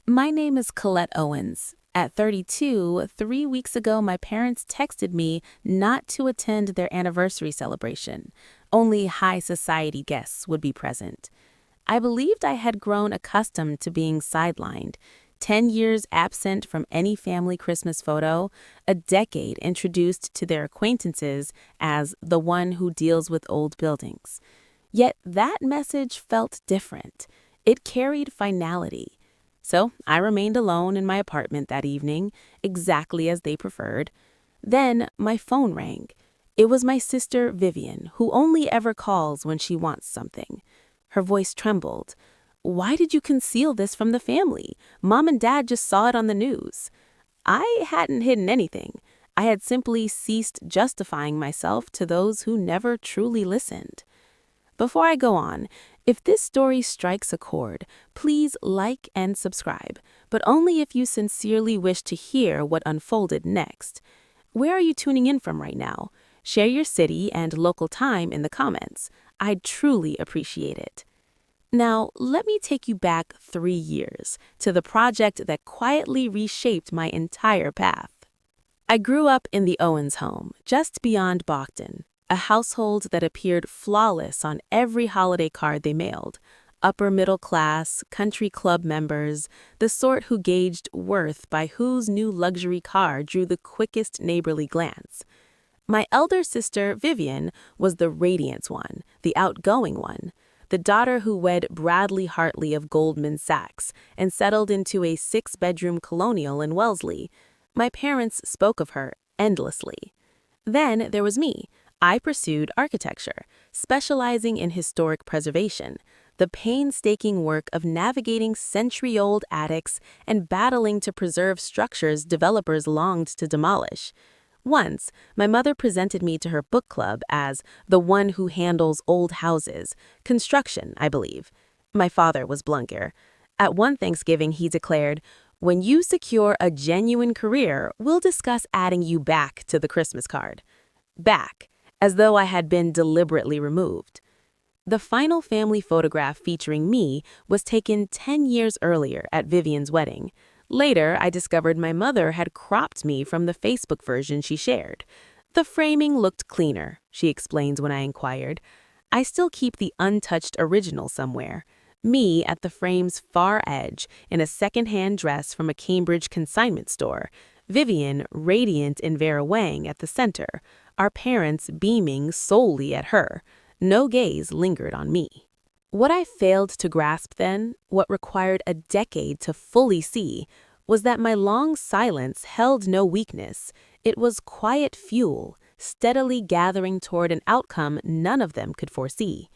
My name is Colette Owens. At 32, 3 weeks ago, my parents texted me not to attend their anniversary celebration. Only high society guests would be present. I believed I had grown accustomed to being sidelined. 10 years absent from any family Christmas photo, a decade introduced to their acquaintances as the one who deals with old buildings. Yet that message felt different. It carried finality. So I remained alone in my apartment that evening, exactly as they preferred. Then my phone rang. It was my sister Vivian, who only ever calls when she wants something. Her voice trembled. "Why did you conceal this from the family? Mom and Dad just saw it on the news." I hadn't hidden anything. I had simply ceased justifying myself to those who never truly listened. Before I go on, if this story strikes a chord, please like and subscribe, but only if you sincerely wish to hear what unfolded next. Where are you tuning in from right now? Share your city and local time in the comments. I'd truly appreciate it. Now, let me take you back 3 years to the project that quietly reshaped my entire path. I grew up in the Owens home, just beyond Boston, a household that appeared flawless on every holiday card they mailed. Upper middle class, country club members, the sort who gauged worth by whose new luxury car drew the quickest neighborly glance. My elder sister, Vivian, was the radiant one, the outgoing one, the daughter who wed Bradley Hartley of Goldman Sachs and settled into a six-bedroom colonial in Wellesley. My parents spoke of her endlessly. Then there was me. I pursued architecture, specializing in historic preservation, the painstaking work of navigating century-old attics and battling to preserve structures developers longed to demolish. Once, my mother presented me to her book club as the one who handles old houses, construction, I believe. My father was blunker. At one Thanksgiving, he declared, "When you secure a genuine career, we'll discuss adding you back to the Christmas card." Back, as though I had been deliberately removed. The final family photograph featuring me was taken 10 years earlier at Vivian's wedding. Later, I discovered my mother had cropped me from the Facebook version she shared. "The framing looked cleaner," she explains when I inquired. "I still keep the untouched original somewhere. Me at the frame's far edge, in a second-hand dress from a Cambridge consignment store. Vivian, radiant in Vera Wang, at the center. Our parents beaming solely at her. No gaze lingered on me." What I failed to grasp then, what required a decade to fully see, was that my long silence held no weakness. It was quiet fuel, steadily gathering toward an outcome none of them could foresee.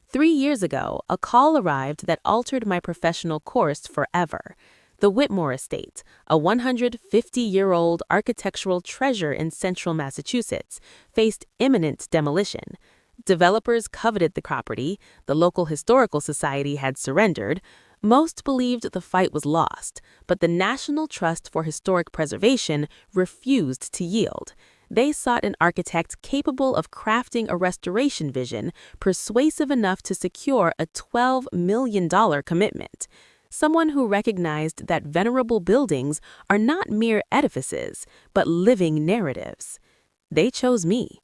3 years ago, a call arrived that altered my professional course forever. The Whitmore Estate, a 150-year-old architectural treasure in central Massachusetts, faced imminent demolition. Developers coveted the property, the local historical society had surrendered. Most believed the fight was lost, but the National Trust for Historic Preservation refused to yield. They sought an architect capable of crafting a restoration vision persuasive enough to secure a $12 million commitment. Someone who recognized that venerable buildings are not mere edifices, but living narratives. They chose me.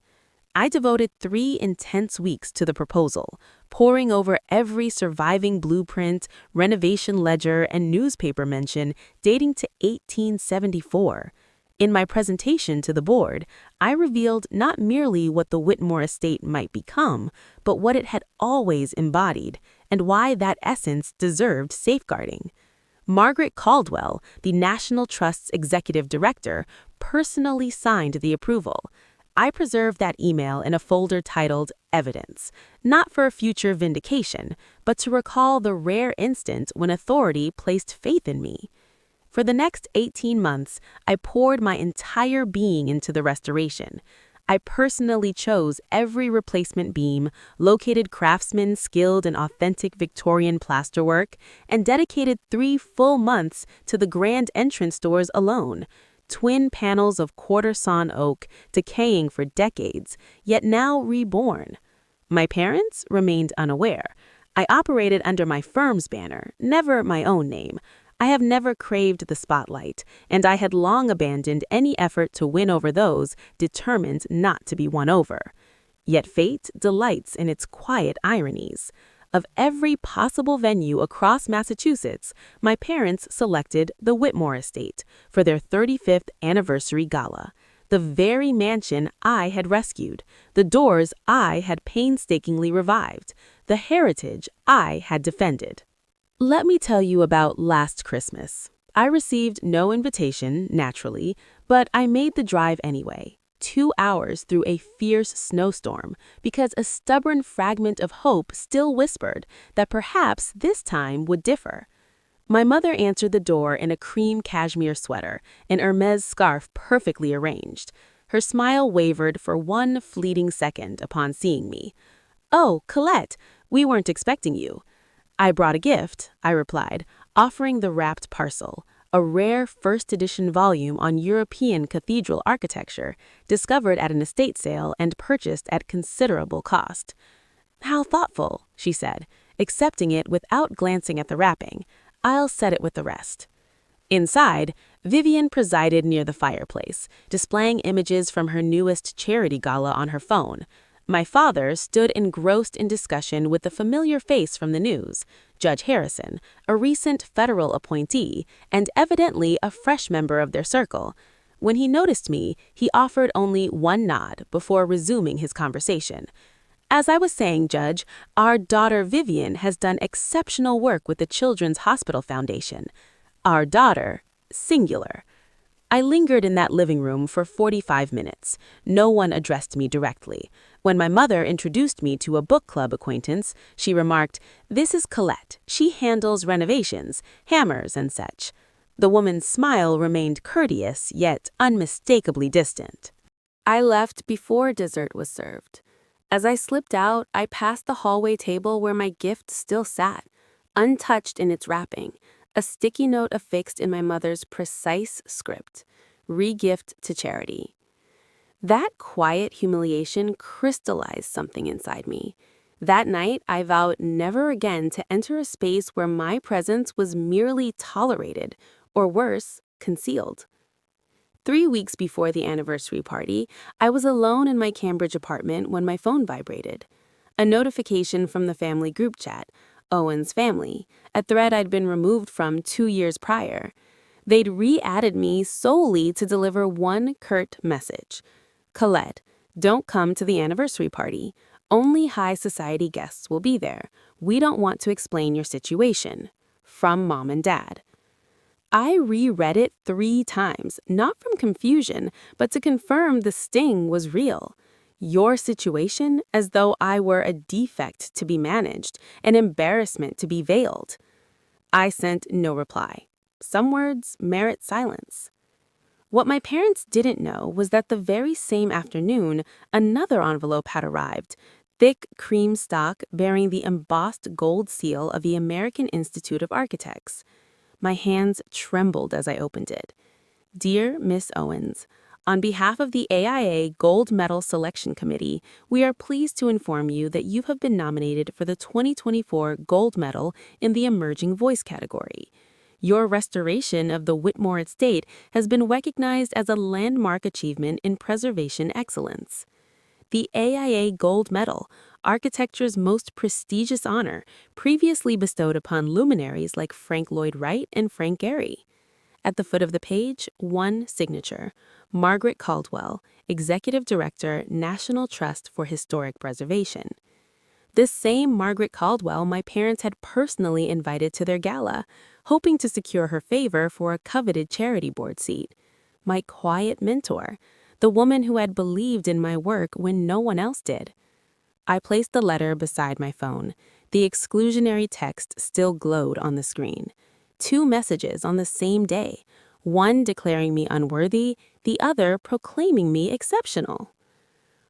I devoted 3 intense weeks to the proposal, poring over every surviving blueprint, renovation ledger, and newspaper mention dating to 1874. In my presentation to the board, I revealed not merely what the Whitmore Estate might become, but what it had always embodied, and why that essence deserved safeguarding. Margaret Caldwell, the National Trust's executive director, personally signed the approval. I preserved that email in a folder titled Evidence, not for future vindication, but to recall the rare instant when authority placed faith in me. For the next 18 months, I poured my entire being into the restoration. I personally chose every replacement beam, located craftsmen skilled in authentic Victorian plasterwork, and dedicated 3 full months to the grand entrance doors alone. Twin panels of quarter-sawn oak, decaying for decades, yet now reborn. My parents remained unaware. I operated under my firm's banner, never my own name. I have never craved the spotlight, and I had long abandoned any effort to win over those determined not to be won over. Yet fate delights in its quiet ironies. Of every possible venue across Massachusetts, my parents selected the Whitmore Estate for their 35th anniversary gala. The very mansion I had rescued, the doors I had painstakingly revived, the heritage I had defended. Let me tell you about last Christmas. I received no invitation, naturally, but I made the drive anyway. 2 hours through a fierce snowstorm because a stubborn fragment of hope still whispered that perhaps this time would differ. My mother answered the door in a cream cashmere sweater, an Hermes scarf perfectly arranged. Her smile wavered for one fleeting second upon seeing me. "Oh, Colette, we weren't expecting you." "I brought a gift," I replied, offering the wrapped parcel, a rare first-edition volume on European cathedral architecture, discovered at an estate sale and purchased at considerable cost. "How thoughtful," she said, accepting it without glancing at the wrapping. "I'll set it with the rest." Inside, Vivian presided near the fireplace, displaying images from her newest charity gala on her phone. My father stood engrossed in discussion with a familiar face from the news, Judge Harrison, a recent federal appointee and evidently a fresh member of their circle. When he noticed me, he offered only one nod before resuming his conversation. "As I was saying, Judge, our daughter Vivian has done exceptional work with the Children's Hospital Foundation. Our daughter, singular." I lingered in that living room for 45 minutes. No one addressed me directly. When my mother introduced me to a book club acquaintance, she remarked, "This is Colette. She handles renovations, hammers and such." The woman's smile remained courteous, yet unmistakably distant. I left before dessert was served. As I slipped out, I passed the hallway table where my gift still sat, untouched in its wrapping, a sticky note affixed in my mother's precise script, "Re-gift to charity." That quiet humiliation crystallized something inside me. That night, I vowed never again to enter a space where my presence was merely tolerated, or worse, concealed. 3 weeks before the anniversary party, I was alone in my Cambridge apartment when my phone vibrated. A notification from the family group chat, Owen's family, a thread I'd been removed from 2 years prior. They'd re-added me solely to deliver one curt message. "Colette, don't come to the anniversary party. Only high society guests will be there. We don't want to explain your situation. From Mom and Dad." I reread it 3 times, not from confusion, but to confirm the sting was real. Your situation, as though I were a defect to be managed, an embarrassment to be veiled. I sent no reply. Some words merit silence. What my parents didn't know was that the very same afternoon, another envelope had arrived, thick cream stock bearing the embossed gold seal of the American Institute of Architects. My hands trembled as I opened it. "Dear Miss Owens, on behalf of the AIA Gold Medal Selection Committee, we are pleased to inform you that you have been nominated for the 2024 Gold Medal in the Emerging Voice category. Your restoration of the Whitmore Estate has been recognized as a landmark achievement in preservation excellence. The AIA Gold Medal, architecture's most prestigious honor, previously bestowed upon luminaries like Frank Lloyd Wright and Frank Gehry." At the foot of the page, one signature, Margaret Caldwell, Executive Director, National Trust for Historic Preservation. This same Margaret Caldwell my parents had personally invited to their gala, hoping to secure her favor for a coveted charity board seat. My quiet mentor, the woman who had believed in my work when no one else did. I placed the letter beside my phone. The exclusionary text still glowed on the screen. 2 messages on the same day, one declaring me unworthy, the other proclaiming me exceptional.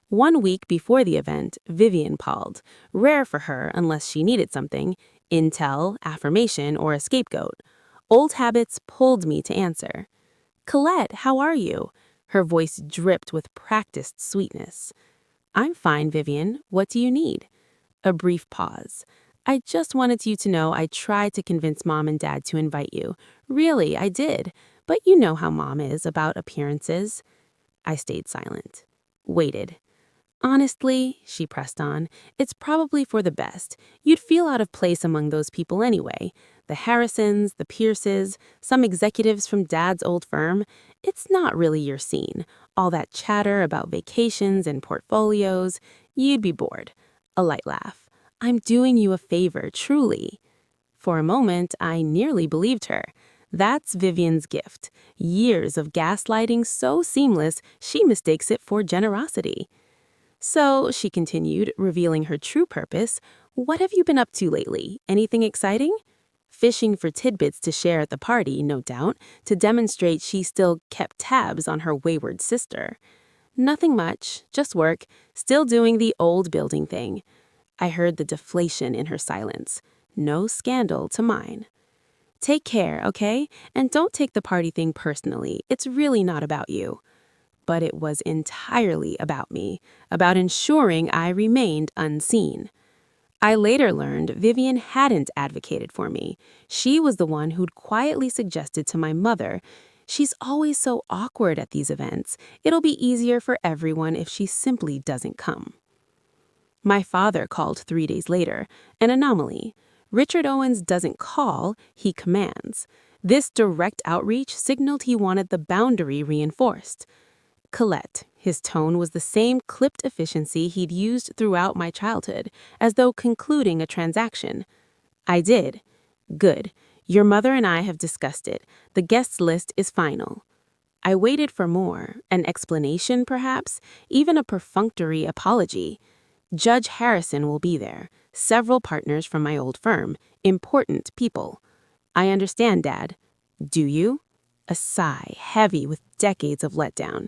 1 week before the event, Vivian called, rare for her unless she needed something, intel, affirmation, or a scapegoat. Old habits pulled me to answer. "Colette, how are you?" Her voice dripped with practiced sweetness. "I'm fine, Vivian. What do you need?" A brief pause. I just wanted you to know I tried to convince Mom and Dad to invite you. Really, I did. But you know how Mom is about appearances. I stayed silent. Waited. Honestly, she pressed on, it's probably for the best. You'd feel out of place among those people anyway. The Harrisons, the Pierces, some executives from Dad's old firm. It's not really your scene. All that chatter about vacations and portfolios. You'd be bored. A light laugh. I'm doing you a favor, truly. For a moment, I nearly believed her. That's Vivian's gift. Years of gaslighting so seamless, she mistakes it for generosity. So, she continued, revealing her true purpose, what have you been up to lately? Anything exciting? Fishing for tidbits to share at the party, no doubt, to demonstrate she still kept tabs on her wayward sister. Nothing much, just work, still doing the old building thing. I heard the deflation in her silence. No scandal to mine. Take care, okay? And don't take the party thing personally. It's really not about you. But it was entirely about me, about ensuring I remained unseen. I later learned Vivian hadn't advocated for me. She was the one who'd quietly suggested to my mother, she's always so awkward at these events. It'll be easier for everyone if she simply doesn't come. My father called 3 days later, an anomaly. Richard Owens doesn't call, he commands. This direct outreach signaled he wanted the boundary reinforced. Colette, his tone was the same clipped efficiency he'd used throughout my childhood, as though concluding a transaction. I did. Good. Your mother and I have discussed it. The guest list is final. I waited for more, an explanation perhaps, even a perfunctory apology. Judge Harrison will be there, several partners from my old firm, important people. I understand, Dad. Do you? A sigh, heavy with decades of letdown.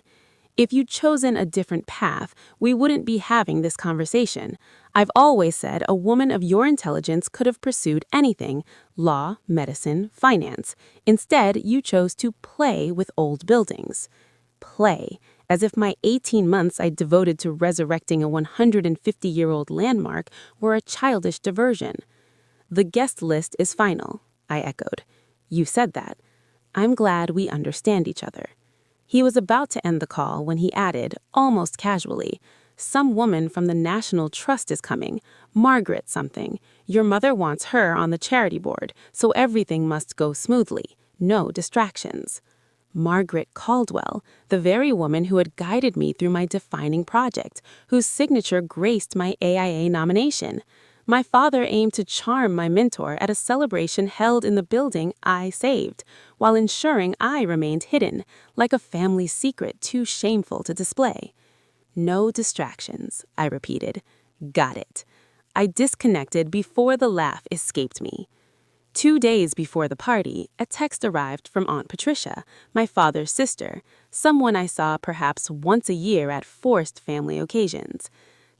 If you'd chosen a different path, we wouldn't be having this conversation. I've always said a woman of your intelligence could have pursued anything, law, medicine, finance. Instead, you chose to play with old buildings. Play, as if my 18 months I devoted to resurrecting a 150-year-old landmark were a childish diversion. The guest list is final, I echoed. You said that. I'm glad we understand each other. He was about to end the call when he added, almost casually, some woman from the National Trust is coming, Margaret something. Your mother wants her on the charity board, so everything must go smoothly. No distractions. Margaret Caldwell, the very woman who had guided me through my defining project, whose signature graced my AIA nomination. My father aimed to charm my mentor at a celebration held in the building I saved, while ensuring I remained hidden, like a family secret too shameful to display. No distractions, I repeated. Got it. I disconnected before the laugh escaped me. 2 days before the party, a text arrived from Aunt Patricia, my father's sister, someone I saw perhaps once a year at forced family occasions.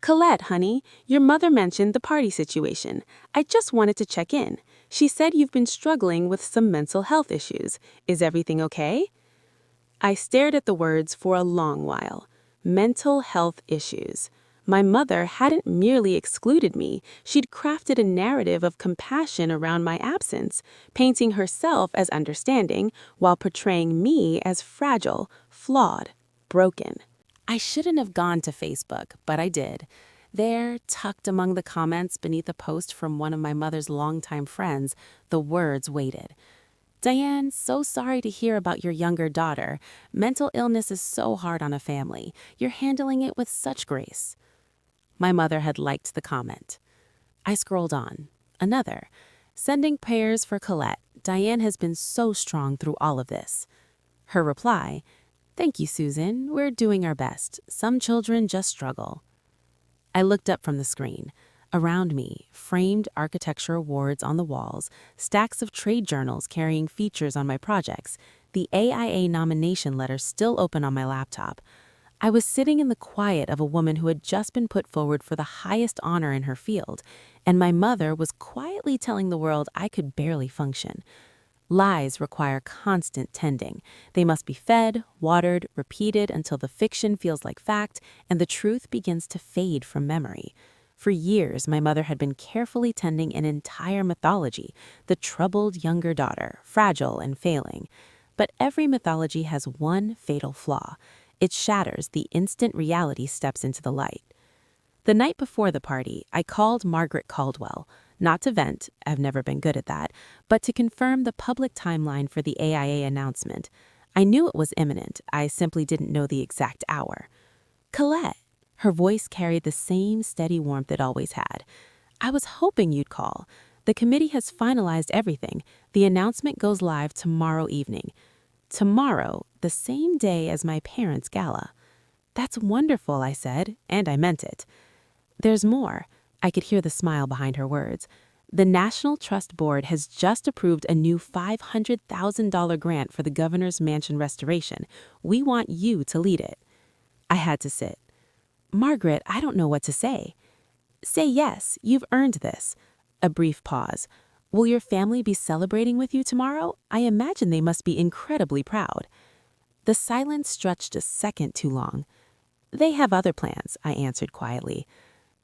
Colette, honey, your mother mentioned the party situation. I just wanted to check in. She said you've been struggling with some mental health issues. Is everything okay? I stared at the words for a long while. Mental health issues. My mother hadn't merely excluded me. She'd crafted a narrative of compassion around my absence, painting herself as understanding while portraying me as fragile, flawed, broken. I shouldn't have gone to Facebook, but I did. There, tucked among the comments beneath a post from one of my mother's longtime friends, the words waited. Diane, so sorry to hear about your younger daughter. Mental illness is so hard on a family. You're handling it with such grace. My mother had liked the comment. I scrolled on. Another. Sending prayers for Colette. Diane has been so strong through all of this. Her reply. Thank you, Susan. We're doing our best. Some children just struggle. I looked up from the screen. Around me, framed architecture awards on the walls, stacks of trade journals carrying features on my projects, the AIA nomination letter still open on my laptop. I was sitting in the quiet of a woman who had just been put forward for the highest honor in her field, and my mother was quietly telling the world I could barely function. Lies require constant tending. They must be fed, watered, repeated until the fiction feels like fact and the truth begins to fade from memory. For years, my mother had been carefully tending an entire mythology, the troubled younger daughter, fragile and failing. But every mythology has one fatal flaw. It shatters the instant reality steps into the light. The night before the party, I called Margaret Caldwell, not to vent, I've never been good at that, but to confirm the public timeline for the AIA announcement. I knew it was imminent, I simply didn't know the exact hour. Colette. Her voice carried the same steady warmth it always had. I was hoping you'd call. The committee has finalized everything. The announcement goes live tomorrow evening. Tomorrow, the same day as my parents' gala. That's wonderful, I said, and I meant it. There's more. I could hear the smile behind her words. The National Trust Board has just approved a new $500,000 grant for the governor's mansion restoration. We want you to lead it. I had to sit. Margaret, I don't know what to say. Say yes, you've earned this. A brief pause. Will your family be celebrating with you tomorrow? I imagine they must be incredibly proud. The silence stretched a second too long. They have other plans, I answered quietly.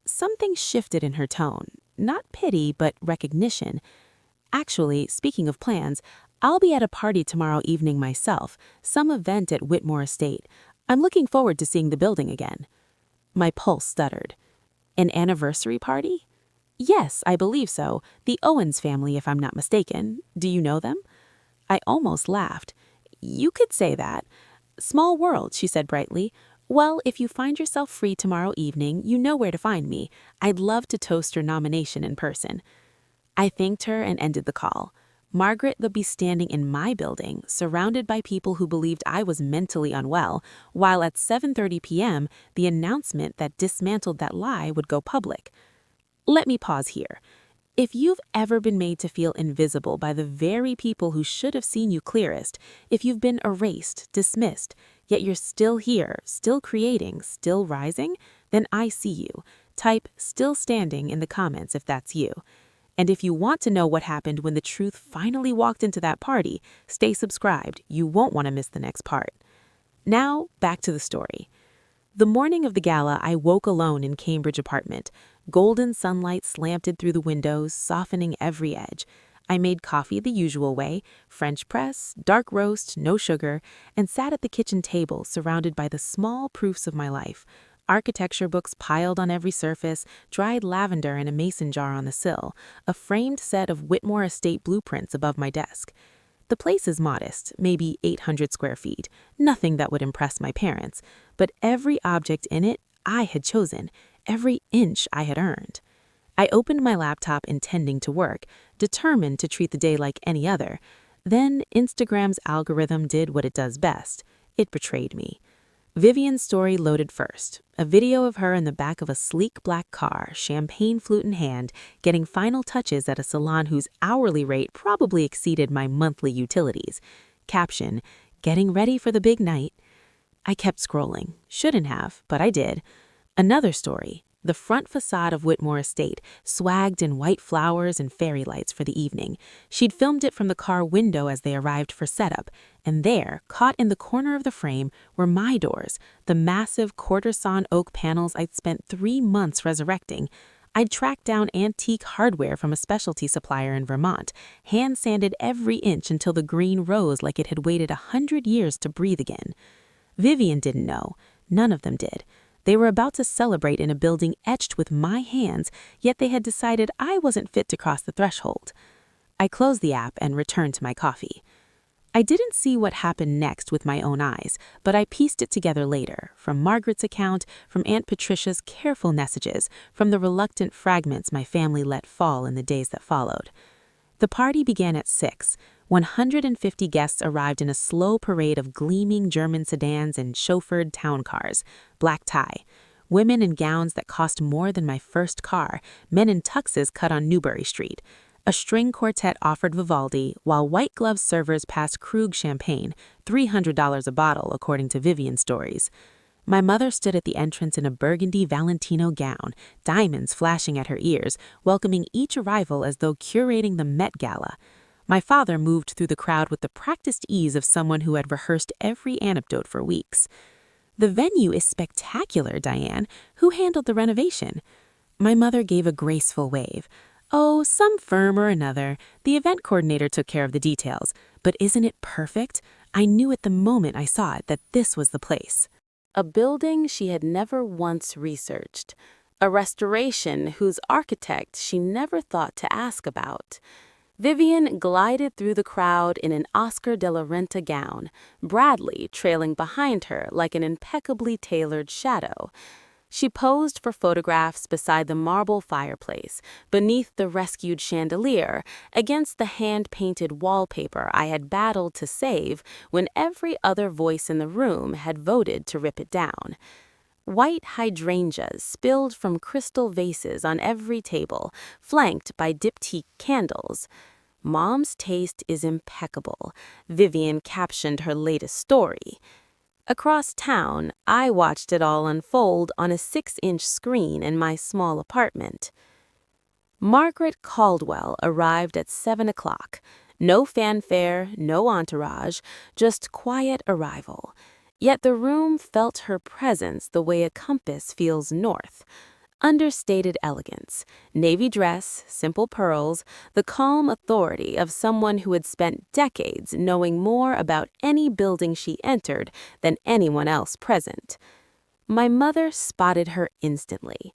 Something shifted in her tone. Not pity, but recognition. Actually, speaking of plans, I'll be at a party tomorrow evening myself, some event at Whitmore Estate. I'm looking forward to seeing the building again. My pulse stuttered. An anniversary party? Yes, I believe so. The Owens family, if I'm not mistaken. Do you know them? I almost laughed. You could say that. Small world, she said brightly. Well, if you find yourself free tomorrow evening, you know where to find me. I'd love to toast your nomination in person. I thanked her and ended the call. Margaret would be standing in my building, surrounded by people who believed I was mentally unwell, while at 7:30 p.m., the announcement that dismantled that lie would go public. Let me pause here. If you've ever been made to feel invisible by the very people who should have seen you clearest, if you've been erased, dismissed, yet you're still here, still creating, still rising, then I see you. Type "still standing" in the comments if that's you. And if you want to know what happened when the truth finally walked into that party, stay subscribed. You won't want to miss the next part. Now, back to the story. The morning of the gala, I woke alone in Cambridge apartment. Golden sunlight slanted through the windows, softening every edge. I made coffee the usual way, French press, dark roast, no sugar, and sat at the kitchen table surrounded by the small proofs of my life. Architecture books piled on every surface, dried lavender in a mason jar on the sill, a framed set of Whitmore Estate blueprints above my desk. The place is modest, maybe 800 square feet, nothing that would impress my parents, but every object in it I had chosen, every inch I had earned. I opened my laptop intending to work, determined to treat the day like any other. Then Instagram's algorithm did what it does best. It betrayed me. Vivian's story loaded first, a video of her in the back of a sleek black car, champagne flute in hand, getting final touches at a salon whose hourly rate probably exceeded my monthly utilities. Caption, "Getting ready for the big night." I kept scrolling. Shouldn't have, but I did. Another story. The front facade of Whitmore Estate, swagged in white flowers and fairy lights for the evening. She'd filmed it from the car window as they arrived for setup, and there, caught in the corner of the frame, were my doors, the massive quarter-sawn oak panels I'd spent 3 months resurrecting. I'd tracked down antique hardware from a specialty supplier in Vermont, hand-sanded every inch until the green rose like it had waited 100 years to breathe again. Vivian didn't know. None of them did. They were about to celebrate in a building etched with my hands, yet they had decided I wasn't fit to cross the threshold. I closed the app and returned to my coffee. I didn't see what happened next with my own eyes, but I pieced it together later, from Margaret's account, from Aunt Patricia's careful messages, from the reluctant fragments my family let fall in the days that followed. The party began at 6. 150 guests arrived in a slow parade of gleaming German sedans and chauffeured town cars, black tie. Women in gowns that cost more than my first car, men in tuxes cut on Newbury Street. A string quartet offered Vivaldi, while white-glove servers passed Krug champagne, $300 a bottle according to Vivian's stories. My mother stood at the entrance in a burgundy Valentino gown, diamonds flashing at her ears, welcoming each arrival as though curating the Met Gala. My father moved through the crowd with the practiced ease of someone who had rehearsed every anecdote for weeks. "The venue is spectacular, Diane. Who handled the renovation?" My mother gave a graceful wave. Oh, some firm or another. The event coordinator took care of the details. But isn't it perfect? I knew at the moment I saw it that this was the place. A building she had never once researched. A restoration whose architect she never thought to ask about. Vivian glided through the crowd in an Oscar de la Renta gown, Bradley trailing behind her like an impeccably tailored shadow. She posed for photographs beside the marble fireplace, beneath the rescued chandelier, against the hand-painted wallpaper I had battled to save when every other voice in the room had voted to rip it down. White hydrangeas spilled from crystal vases on every table, flanked by diptyque candles. Mom's taste is impeccable, Vivian captioned her latest story. Across town, I watched it all unfold on a 6-inch screen in my small apartment. Margaret Caldwell arrived at 7 o'clock. No fanfare, no entourage, just quiet arrival. Yet the room felt her presence the way a compass feels north. Understated elegance, navy dress, simple pearls, the calm authority of someone who had spent decades knowing more about any building she entered than anyone else present. My mother spotted her instantly.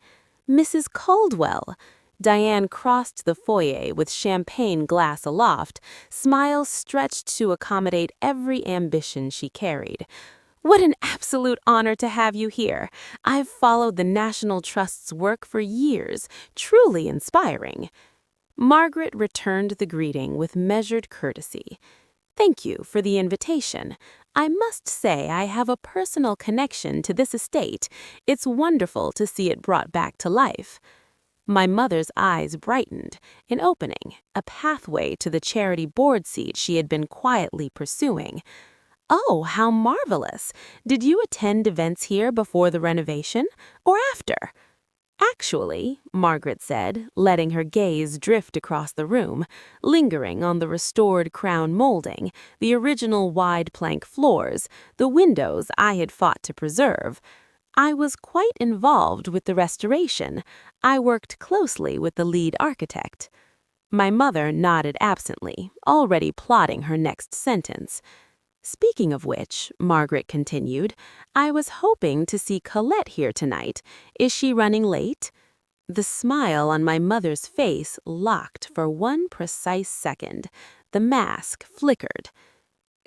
Mrs. Caldwell! Diane crossed the foyer with champagne glass aloft, smiles stretched to accommodate every ambition she carried. What an absolute honor to have you here. I've followed the National Trust's work for years, truly inspiring. Margaret returned the greeting with measured courtesy. Thank you for the invitation. I must say I have a personal connection to this estate. It's wonderful to see it brought back to life. My mother's eyes brightened, an opening, a pathway to the charity board seat she had been quietly pursuing. Oh, how marvelous! Did you attend events here before the renovation, or after? Actually, Margaret said, letting her gaze drift across the room, lingering on the restored crown molding, the original wide plank floors, the windows I had fought to preserve. I was quite involved with the restoration. I worked closely with the lead architect. My mother nodded absently, already plotting her next sentence. Speaking of which, Margaret continued, I was hoping to see Colette here tonight. Is she running late? The smile on my mother's face locked for one precise second. The mask flickered.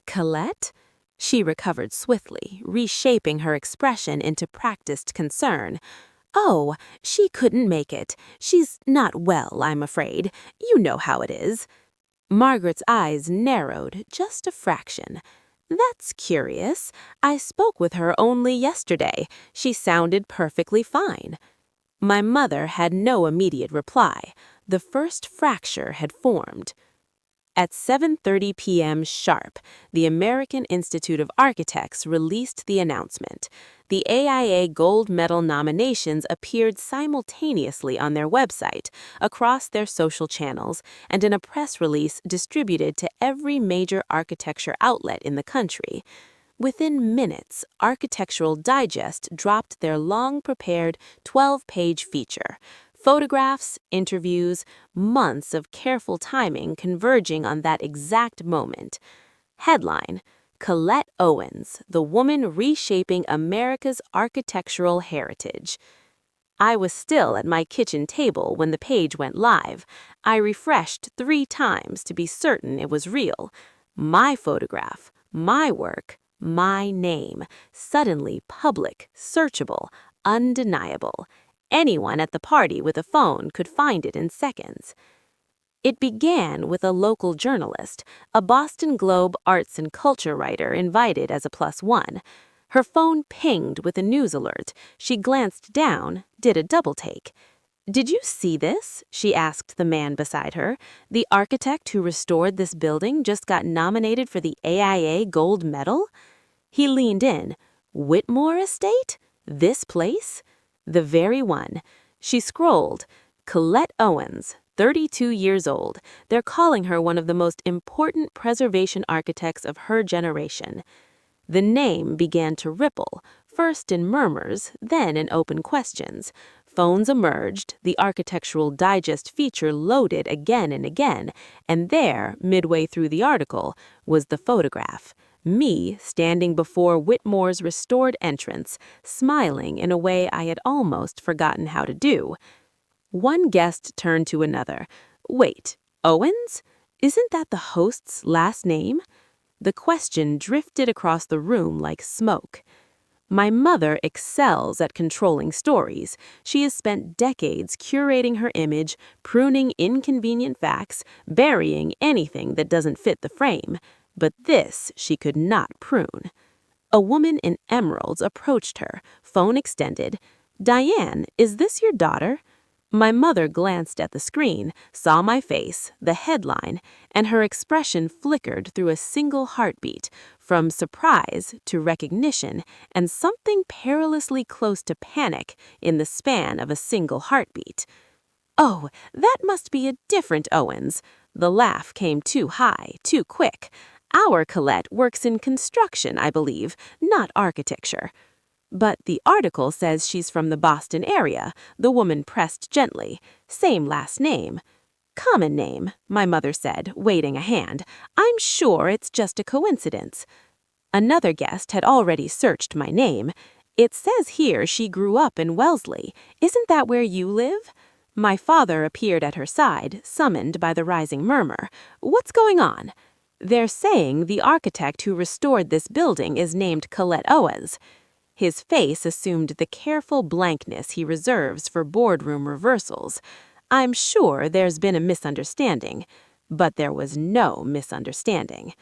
Colette? She recovered swiftly, reshaping her expression into practiced concern. Oh, she couldn't make it. She's not well, I'm afraid. You know how it is. Margaret's eyes narrowed just a fraction. That's curious. I spoke with her only yesterday. She sounded perfectly fine. My mother had no immediate reply. The first fracture had formed. At 7:30 p.m. sharp, the American Institute of Architects released the announcement. The AIA Gold Medal nominations appeared simultaneously on their website, across their social channels, and in a press release distributed to every major architecture outlet in the country. Within minutes, Architectural Digest dropped their long-prepared 12-page feature. Photographs, interviews, months of careful timing converging on that exact moment. Headline: Colette Owens, the woman reshaping America's architectural heritage. I was still at my kitchen table when the page went live. I refreshed 3 times to be certain it was real. My photograph, my work, my name, suddenly public, searchable, undeniable. Anyone at the party with a phone could find it in seconds. It began with a local journalist, a Boston Globe arts and culture writer invited as a +1. Her phone pinged with a news alert. She glanced down, did a double take. Did you see this? She asked the man beside her. The architect who restored this building just got nominated for the AIA Gold Medal? He leaned in. Whitmore Estate? This place? The very one. She scrolled. Colette Owens, 32 years old. They're calling her one of the most important preservation architects of her generation. The name began to ripple, first in murmurs, then in open questions. Phones emerged, the Architectural Digest feature loaded again and again, and there, midway through the article, was the photograph. Me standing before Whitmore's restored entrance, smiling in a way I had almost forgotten how to do. One guest turned to another. Wait, Owens? Isn't that the host's last name? The question drifted across the room like smoke. My mother excels at controlling stories. She has spent decades curating her image, pruning inconvenient facts, burying anything that doesn't fit the frame. But this she could not prune. A woman in emeralds approached her, phone extended. "Diane, is this your daughter?" My mother glanced at the screen, saw my face, the headline, and her expression flickered through a single heartbeat, from surprise to recognition and something perilously close to panic in the span of a single heartbeat. "Oh, that must be a different Owens." The laugh came too high, too quick. "Our Colette works in construction, I believe, not architecture." "But the article says she's from the Boston area," the woman pressed gently. "Same last name." "Common name," my mother said, waving a hand. "I'm sure it's just a coincidence." Another guest had already searched my name. "It says here she grew up in Wellesley. Isn't that where you live?" My father appeared at her side, summoned by the rising murmur. "What's going on?" "They're saying the architect who restored this building is named Colette Owens." His face assumed the careful blankness he reserves for boardroom reversals. "I'm sure there's been a misunderstanding." But there was no misunderstanding.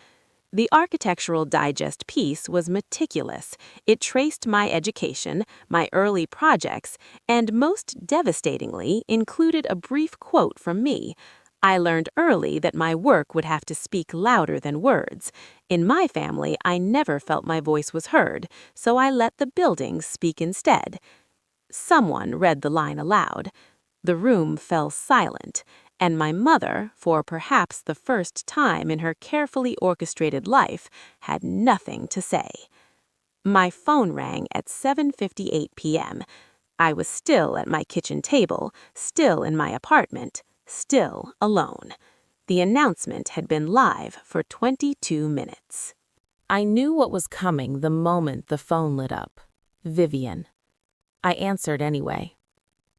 The Architectural Digest piece was meticulous. It traced my education, my early projects, and most devastatingly included a brief quote from me. I learned early that my work would have to speak louder than words. In my family, I never felt my voice was heard, so I let the buildings speak instead. Someone read the line aloud. The room fell silent, and my mother, for perhaps the first time in her carefully orchestrated life, had nothing to say. My phone rang at 7:58 p.m. I was still at my kitchen table, still in my apartment, still alone. The announcement had been live for 22 minutes. I knew what was coming the moment the phone lit up. Vivian. I answered anyway.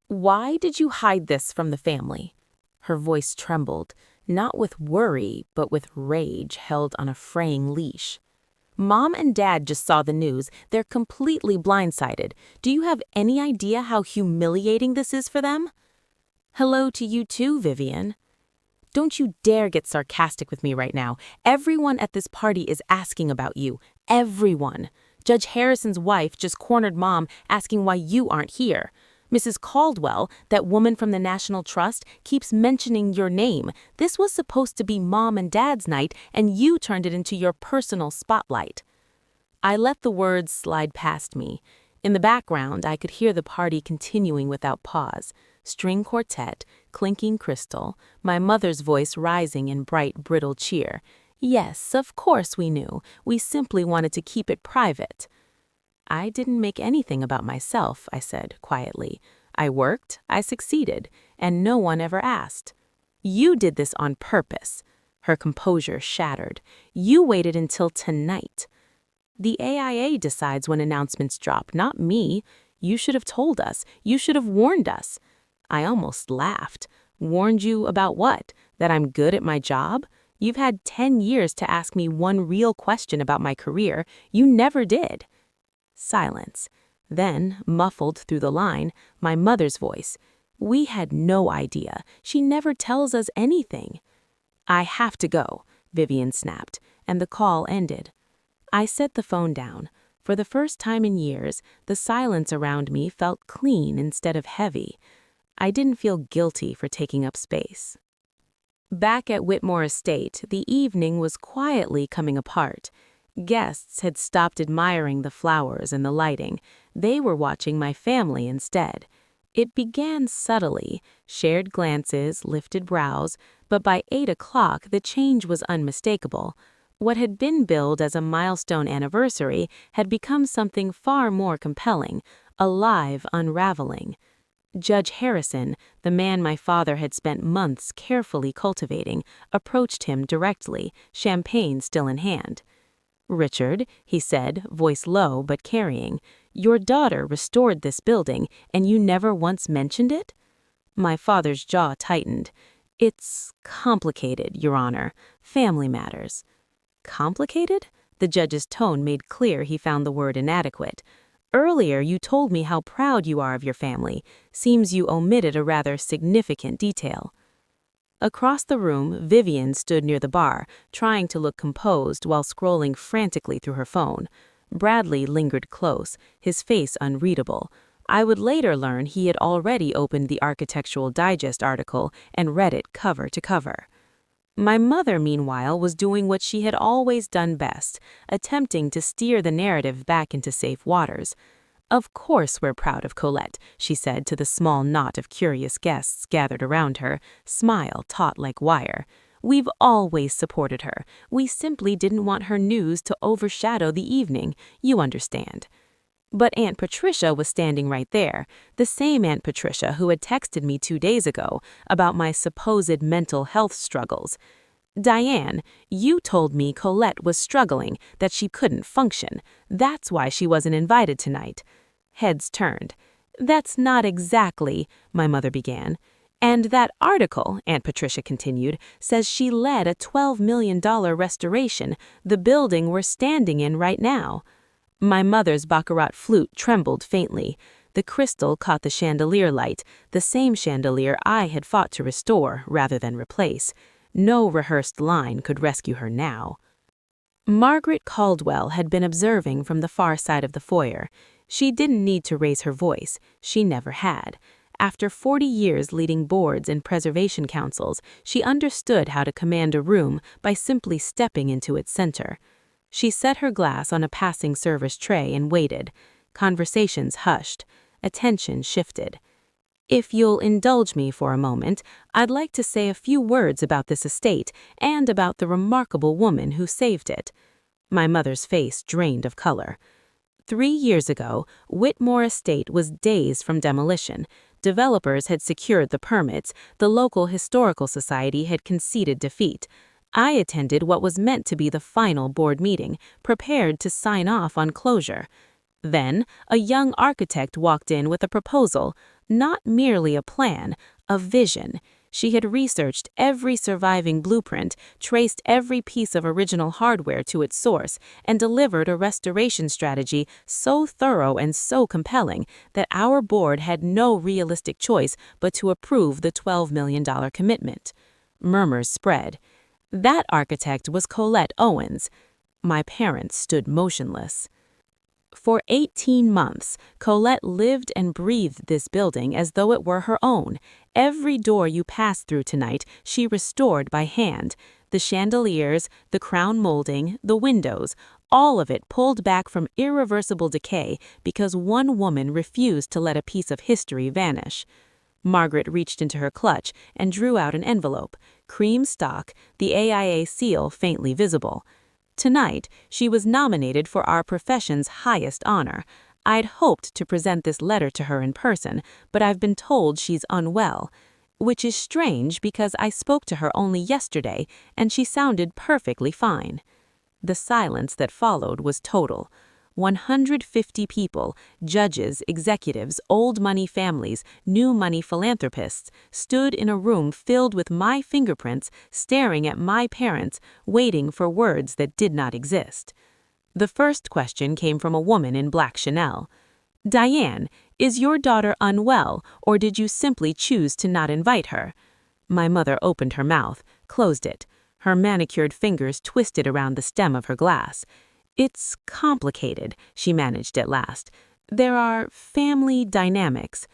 "Why did you hide this from the family?" Her voice trembled, not with worry, but with rage held on a fraying leash. "Mom and Dad just saw the news. They're completely blindsided. Do you have any idea how humiliating this is for them?" "Hello to you too, Vivian." "Don't you dare get sarcastic with me right now. Everyone at this party is asking about you. Everyone. Judge Harrison's wife just cornered Mom asking why you aren't here. Mrs. Caldwell, that woman from the National Trust, keeps mentioning your name. This was supposed to be Mom and Dad's night, and you turned it into your personal spotlight." I let the words slide past me. In the background, I could hear the party continuing without pause. String quartet, clinking crystal, my mother's voice rising in bright, brittle cheer. "Yes, of course we knew. We simply wanted to keep it private." "I didn't make anything about myself," I said quietly. "I worked, I succeeded, and no one ever asked." "You did this on purpose." Her composure shattered. "You waited until tonight." "The AIA decides when announcements drop, not me. You should have told us. You should have warned us." I almost laughed. "Warned you about what? That I'm good at my job? You've had 10 years to ask me one real question about my career. You never did." Silence. Then, muffled through the line, my mother's voice. "We had no idea. She never tells us anything." "I have to go," Vivian snapped, and the call ended. I set the phone down. For the first time in years, the silence around me felt clean instead of heavy. I didn't feel guilty for taking up space. Back at Whitmore Estate, the evening was quietly coming apart. Guests had stopped admiring the flowers and the lighting. They were watching my family instead. It began subtly, shared glances, lifted brows, but by 8 o'clock the change was unmistakable. What had been billed as a milestone anniversary had become something far more compelling, a live unraveling. Judge Harrison, the man my father had spent months carefully cultivating, approached him directly, champagne still in hand. "Richard," he said, voice low but carrying, "your daughter restored this building, and you never once mentioned it?" My father's jaw tightened. "It's complicated, Your Honor. Family matters." "Complicated?" The judge's tone made clear he found the word inadequate. "Earlier you told me how proud you are of your family. Seems you omitted a rather significant detail." Across the room, Vivian stood near the bar, trying to look composed while scrolling frantically through her phone. Bradley lingered close, his face unreadable. I would later learn he had already opened the Architectural Digest article and read it cover to cover. My mother, meanwhile, was doing what she had always done best, attempting to steer the narrative back into safe waters. "Of course we're proud of Colette," she said to the small knot of curious guests gathered around her, smile taut like wire. "We've always supported her. We simply didn't want her news to overshadow the evening, you understand." But Aunt Patricia was standing right there, the same Aunt Patricia who had texted me 2 days ago about my supposed mental health struggles. "Diane, you told me Colette was struggling, that she couldn't function. That's why she wasn't invited tonight." Heads turned. "That's not exactly," my mother began. "And that article," Aunt Patricia continued, "says she led a $12 million restoration, the building we're standing in right now." My mother's baccarat flute trembled faintly. The crystal caught the chandelier light, the same chandelier I had fought to restore rather than replace. No rehearsed line could rescue her now. Margaret Caldwell had been observing from the far side of the foyer. She didn't need to raise her voice. She never had. After 40 years leading boards and preservation councils, she understood how to command a room by simply stepping into its center. She set her glass on a passing server's tray and waited. Conversations hushed. Attention shifted. "If you'll indulge me for a moment, I'd like to say a few words about this estate and about the remarkable woman who saved it." My mother's face drained of color. 3 years ago, Whitmore Estate was days from demolition. Developers had secured the permits. The local historical society had conceded defeat. I attended what was meant to be the final board meeting, prepared to sign off on closure. Then, a young architect walked in with a proposal, not merely a plan, a vision. She had researched every surviving blueprint, traced every piece of original hardware to its source, and delivered a restoration strategy so thorough and so compelling that our board had no realistic choice but to approve the $12 million commitment. Murmurs spread. That architect was Colette Owens. My parents stood motionless. For 18 months, Colette lived and breathed this building as though it were her own. Every door you passed through tonight, she restored by hand. The chandeliers, the crown molding, the windows, all of it pulled back from irreversible decay because one woman refused to let a piece of history vanish. Margaret reached into her clutch and drew out an envelope, cream stock, the AIA seal faintly visible. Tonight, she was nominated for our profession's highest honor. I'd hoped to present this letter to her in person, but I've been told she's unwell, which is strange because I spoke to her only yesterday and she sounded perfectly fine. The silence that followed was total. 150 people, judges, executives, old money families, new money philanthropists, stood in a room filled with my fingerprints, staring at my parents, waiting for words that did not exist. The first question came from a woman in black Chanel. "Diane, is your daughter unwell, or did you simply choose to not invite her?" My mother opened her mouth, closed it. Her manicured fingers twisted around the stem of her glass. "It's complicated," she managed at last. "There are family dynamics."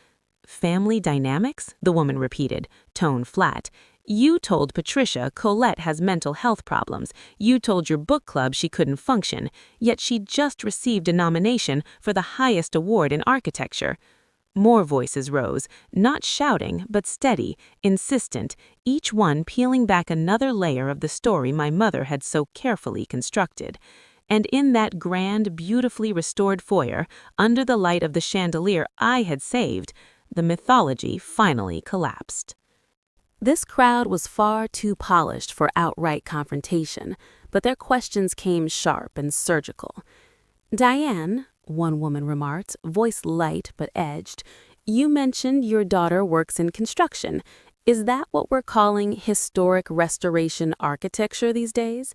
"Family dynamics?" the woman repeated, tone flat. "You told Patricia Colette has mental health problems. You told your book club she couldn't function, yet she just received a nomination for the highest award in architecture." More voices rose, not shouting, but steady, insistent, each one peeling back another layer of the story my mother had so carefully constructed. And in that grand, beautifully restored foyer, under the light of the chandelier I had saved, the mythology finally collapsed. This crowd was far too polished for outright confrontation, but their questions came sharp and surgical. "Diane," one woman remarked, voice light but edged, "you mentioned your daughter works in construction. Is that what we're calling historic restoration architecture these days?"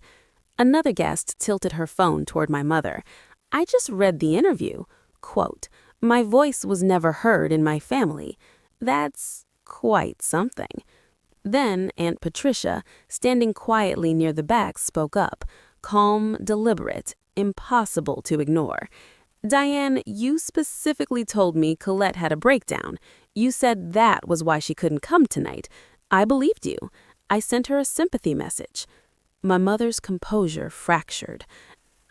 Another guest tilted her phone toward my mother. "I just read the interview. Quote, 'My voice was never heard in my family.' That's quite something." Then Aunt Patricia, standing quietly near the back, spoke up, calm, deliberate, impossible to ignore. "Diane, you specifically told me Colette had a breakdown. You said that was why she couldn't come tonight. I believed you. I sent her a sympathy message." My mother's composure fractured.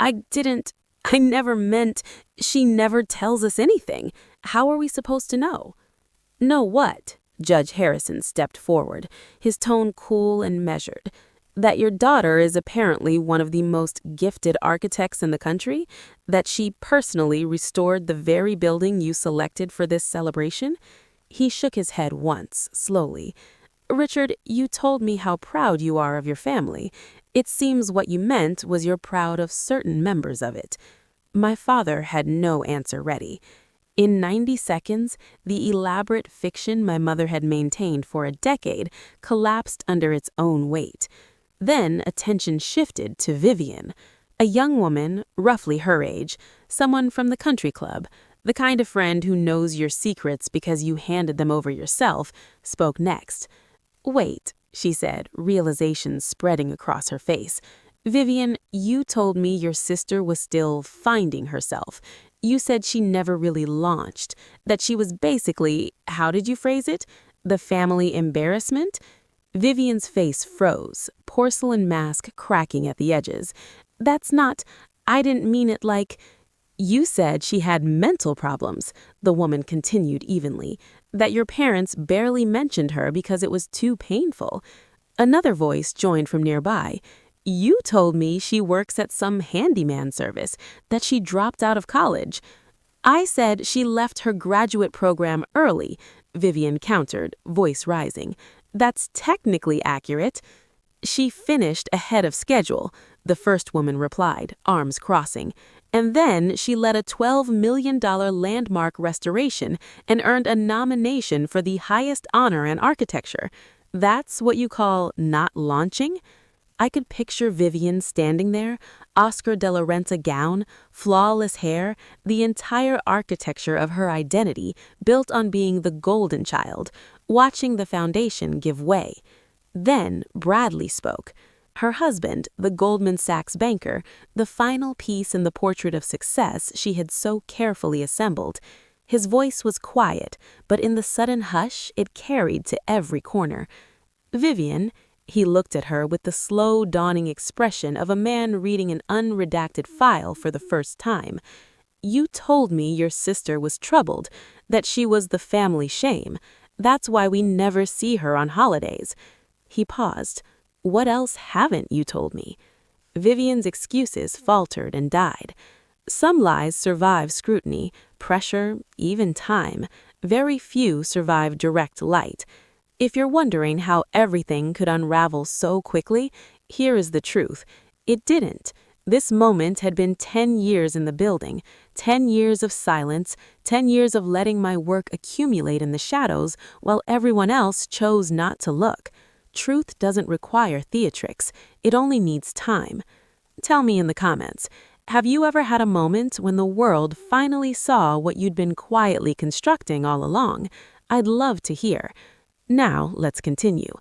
I never meant, she never tells us anything. How are we supposed to know?" "Know what?" Judge Harrison stepped forward, his tone cool and measured. "That your daughter is apparently one of the most gifted architects in the country? That she personally restored the very building you selected for this celebration?" He shook his head once, slowly. "Richard, you told me how proud you are of your family. It seems what you meant was you're proud of certain members of it." My father had no answer ready. In 90 seconds, the elaborate fiction my mother had maintained for a decade collapsed under its own weight. Then attention shifted to Vivian, a young woman, roughly her age, someone from the country club, the kind of friend who knows your secrets because you handed them over yourself, spoke next. "Wait," she said, realization spreading across her face. "Vivian, you told me your sister was still finding herself. You said she never really launched, that she was basically, how did you phrase it? The family embarrassment?" Vivian's face froze, porcelain mask cracking at the edges. I didn't mean it like." "You said she had mental problems," the woman continued evenly, "that your parents barely mentioned her because it was too painful." Another voice joined from nearby. "You told me she works at some handyman service, that she dropped out of college." "I said she left her graduate program early," Vivian countered, voice rising. "That's technically accurate." "She finished ahead of schedule," the first woman replied, arms crossing. "And then she led a $12 million landmark restoration and earned a nomination for the highest honor in architecture. That's what you call not launching?" I could picture Vivian standing there, Oscar de la Renta gown, flawless hair, the entire architecture of her identity built on being the golden child, watching the foundation give way. Then Bradley spoke. Her husband, the Goldman Sachs banker, the final piece in the portrait of success she had so carefully assembled. His voice was quiet, but in the sudden hush it carried to every corner. "Vivian," he looked at her with the slow dawning expression of a man reading an unredacted file for the first time. "You told me your sister was troubled, that she was the family shame. That's why we never see her on holidays." He paused. "What else haven't you told me?" Vivian's excuses faltered and died. Some lies survive scrutiny, pressure, even time. Very few survive direct light. If you're wondering how everything could unravel so quickly, here is the truth. It didn't. This moment had been 10 years in the building, 10 years of silence, 10 years of letting my work accumulate in the shadows while everyone else chose not to look. Truth doesn't require theatrics. It only needs time. Tell me in the comments, have you ever had a moment when the world finally saw what you'd been quietly constructing all along? I'd love to hear. Now, let's continue.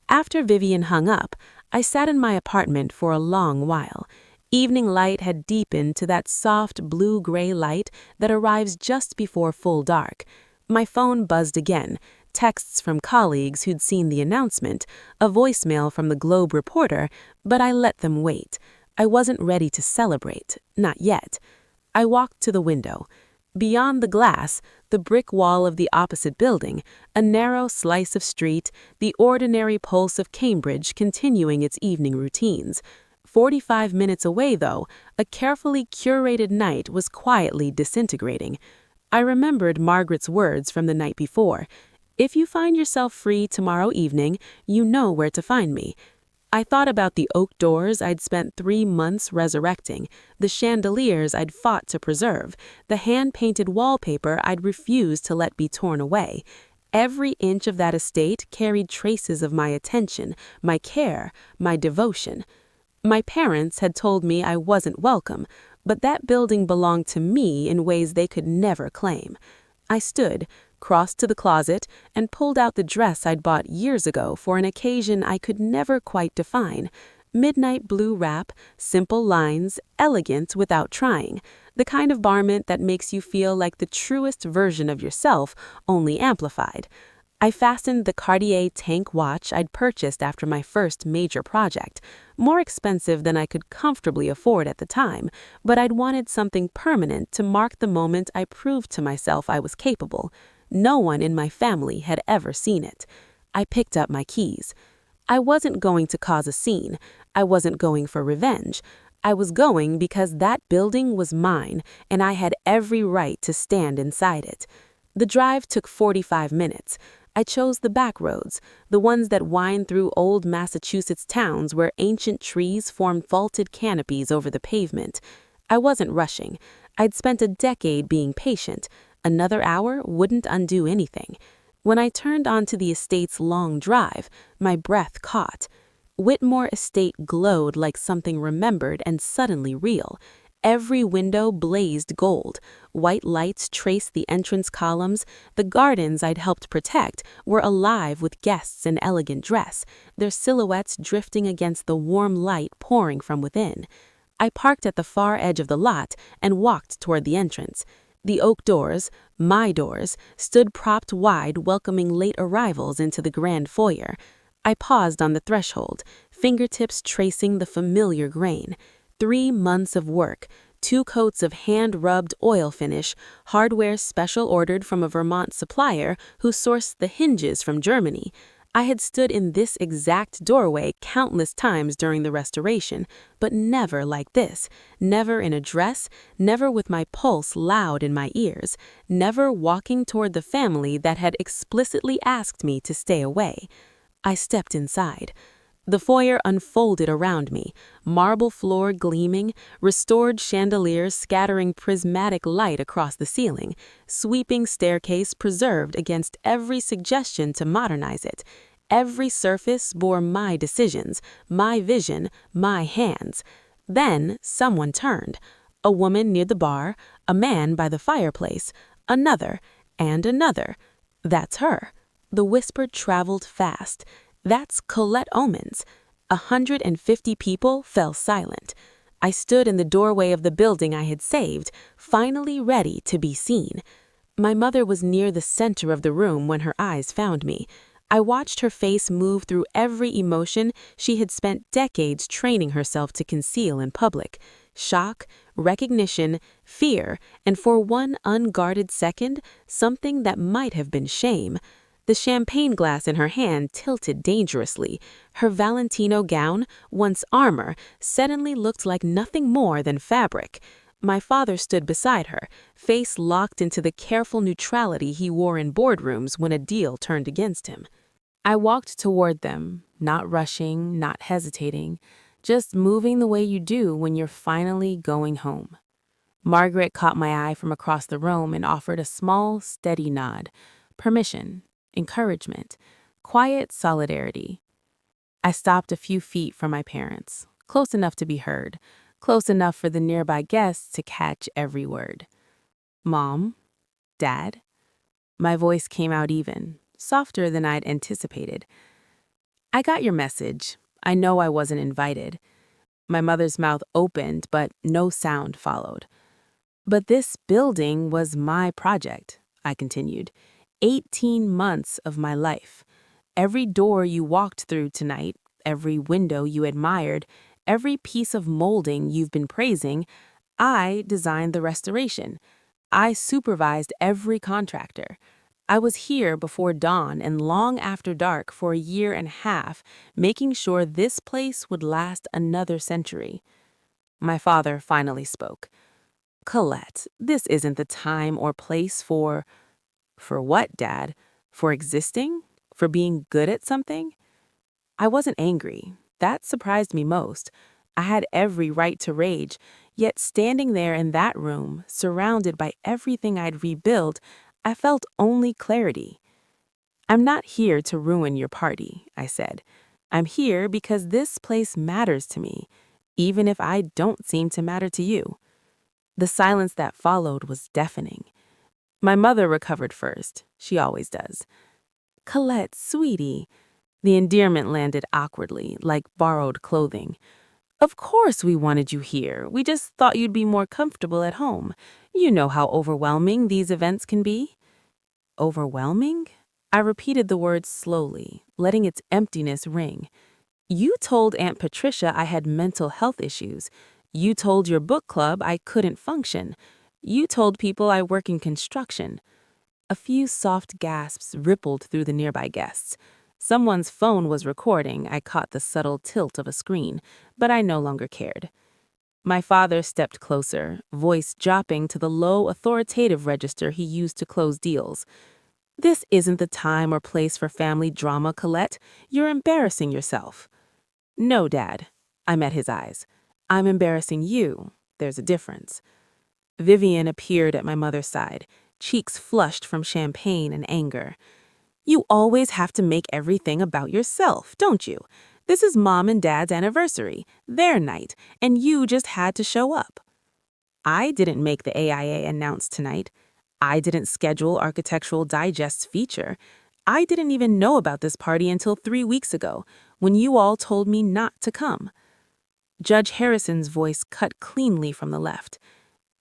After Vivian hung up, I sat in my apartment for a long while. Evening light had deepened to that soft blue-gray light that arrives just before full dark. My phone buzzed again, texts from colleagues who'd seen the announcement, a voicemail from the Globe reporter, but I let them wait. I wasn't ready to celebrate, not yet. I walked to the window. Beyond the glass, the brick wall of the opposite building, a narrow slice of street, the ordinary pulse of Cambridge continuing its evening routines. 45 minutes away, though, a carefully curated night was quietly disintegrating. I remembered Margaret's words from the night before. If you find yourself free tomorrow evening, you know where to find me. I thought about the oak doors I'd spent 3 months resurrecting, the chandeliers I'd fought to preserve, the hand-painted wallpaper I'd refused to let be torn away. Every inch of that estate carried traces of my attention, my care, my devotion. My parents had told me I wasn't welcome, but that building belonged to me in ways they could never claim. I stood, crossed to the closet, and pulled out the dress I'd bought years ago for an occasion I could never quite define. Midnight blue wrap, simple lines, elegant without trying. The kind of garment that makes you feel like the truest version of yourself, only amplified. I fastened the Cartier tank watch I'd purchased after my first major project, more expensive than I could comfortably afford at the time, but I'd wanted something permanent to mark the moment I proved to myself I was capable. No one in my family had ever seen it. I picked up my keys. I wasn't going to cause a scene. I wasn't going for revenge. I was going because that building was mine, and I had every right to stand inside it. The drive took 45 minutes. I chose the back roads, the ones that wind through old Massachusetts towns where ancient trees formed vaulted canopies over the pavement. I wasn't rushing. I'd spent a decade being patient. Another hour wouldn't undo anything. When I turned onto the estate's long drive, my breath caught. Whitmore Estate glowed like something remembered and suddenly real. Every window blazed gold. White lights traced the entrance columns. The gardens I'd helped protect were alive with guests in elegant dress, their silhouettes drifting against the warm light pouring from within. I parked at the far edge of the lot and walked toward the entrance. The oak doors, my doors, stood propped wide, welcoming late arrivals into the grand foyer. I paused on the threshold, fingertips tracing the familiar grain. 3 months of work, 2 coats of hand-rubbed oil finish, hardware special ordered from a Vermont supplier who sourced the hinges from Germany. I had stood in this exact doorway countless times during the restoration, but never like this, never in a dress, never with my pulse loud in my ears, never walking toward the family that had explicitly asked me to stay away. I stepped inside. The foyer unfolded around me, marble floor gleaming, restored chandeliers scattering prismatic light across the ceiling, sweeping staircase preserved against every suggestion to modernize it. Every surface bore my decisions, my vision, my hands. Then someone turned. A woman near the bar, a man by the fireplace, another, and another. That's her. The whisper traveled fast. That's Colette Omens. 150 people fell silent. I stood in the doorway of the building I had saved, finally ready to be seen. My mother was near the center of the room when her eyes found me. I watched her face move through every emotion she had spent decades training herself to conceal in public. Shock, recognition, fear, and for one unguarded second, something that might have been shame. The champagne glass in her hand tilted dangerously. Her Valentino gown, once armor, suddenly looked like nothing more than fabric. My father stood beside her, face locked into the careful neutrality he wore in boardrooms when a deal turned against him. I walked toward them, not rushing, not hesitating, just moving the way you do when you're finally going home. Margaret caught my eye from across the room and offered a small, steady nod. Permission. Encouragement, quiet solidarity. I stopped a few feet from my parents, close enough to be heard, close enough for the nearby guests to catch every word. Mom? Dad? My voice came out even, softer than I'd anticipated. I got your message. I know I wasn't invited. My mother's mouth opened, but no sound followed. But this building was my project, I continued. 18 months of my life. Every door you walked through tonight, every window you admired, every piece of molding you've been praising, I designed the restoration. I supervised every contractor. I was here before dawn and long after dark for a year and a half, making sure this place would last another century. My father finally spoke. Colette, this isn't the time or place for... For what, Dad? For existing? For being good at something? I wasn't angry. That surprised me most. I had every right to rage, yet standing there in that room, surrounded by everything I'd rebuilt, I felt only clarity. I'm not here to ruin your party, I said. I'm here because this place matters to me, even if I don't seem to matter to you. The silence that followed was deafening. My mother recovered first. She always does. Colette, sweetie. The endearment landed awkwardly, like borrowed clothing. Of course we wanted you here. We just thought you'd be more comfortable at home. You know how overwhelming these events can be. Overwhelming? I repeated the word slowly, letting its emptiness ring. You told Aunt Patricia I had mental health issues. You told your book club I couldn't function. You told people I work in construction. A few soft gasps rippled through the nearby guests. Someone's phone was recording. I caught the subtle tilt of a screen, but I no longer cared. My father stepped closer, voice dropping to the low, authoritative register he used to close deals. This isn't the time or place for family drama, Colette. You're embarrassing yourself. No, Dad. I met his eyes. I'm embarrassing you. There's a difference. Vivian appeared at my mother's side, cheeks flushed from champagne and anger. You always have to make everything about yourself, don't you? This is Mom and Dad's anniversary, their night, and you just had to show up. I didn't make the AIA announce tonight. I didn't schedule Architectural Digest's feature. I didn't even know about this party until 3 weeks ago, when you all told me not to come. Judge Harrison's voice cut cleanly from the left.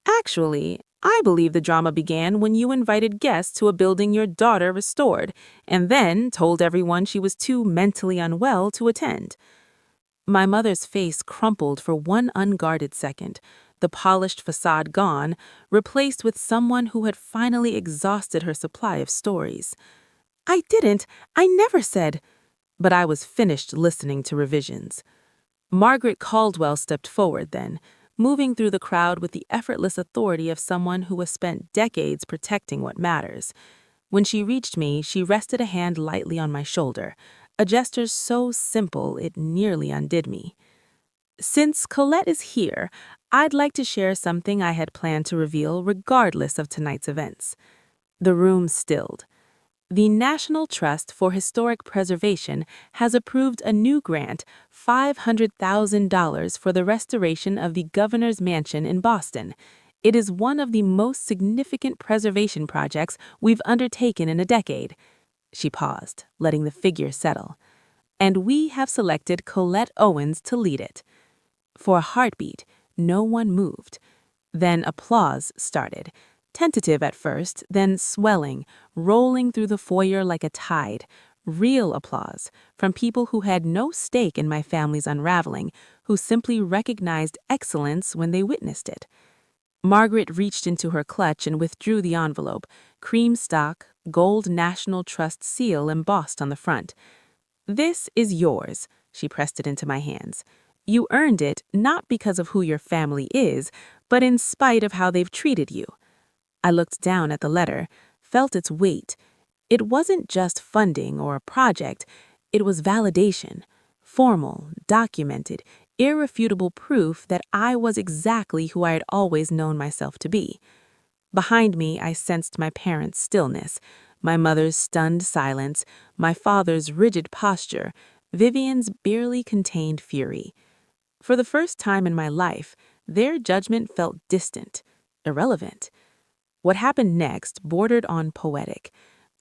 Actually, I believe the drama began when you invited guests to a building your daughter restored, and then told everyone she was too mentally unwell to attend. My mother's face crumpled for one unguarded second, the polished facade gone, replaced with someone who had finally exhausted her supply of stories. I never said. But I was finished listening to revisions. Margaret Caldwell stepped forward then, moving through the crowd with the effortless authority of someone who has spent decades protecting what matters. When she reached me, she rested a hand lightly on my shoulder, a gesture so simple it nearly undid me. Since Colette is here, I'd like to share something I had planned to reveal regardless of tonight's events. The room stilled. The National Trust for Historic Preservation has approved a new grant, $500,000 for the restoration of the Governor's Mansion in Boston. It is one of the most significant preservation projects we've undertaken in a decade. She paused, letting the figure settle. And we have selected Colette Owens to lead it. For a heartbeat, no one moved. Then applause started. Tentative at first, then swelling, rolling through the foyer like a tide. Real applause from people who had no stake in my family's unraveling, who simply recognized excellence when they witnessed it. Margaret reached into her clutch and withdrew the envelope, cream stock, gold National Trust seal embossed on the front. This is yours, she pressed it into my hands. You earned it not because of who your family is, but in spite of how they've treated you. I looked down at the letter, felt its weight. It wasn't just funding or a project, it was validation, formal, documented, irrefutable proof that I was exactly who I had always known myself to be. Behind me, I sensed my parents' stillness, my mother's stunned silence, my father's rigid posture, Vivian's barely contained fury. For the first time in my life, their judgment felt distant, irrelevant. What happened next bordered on poetic.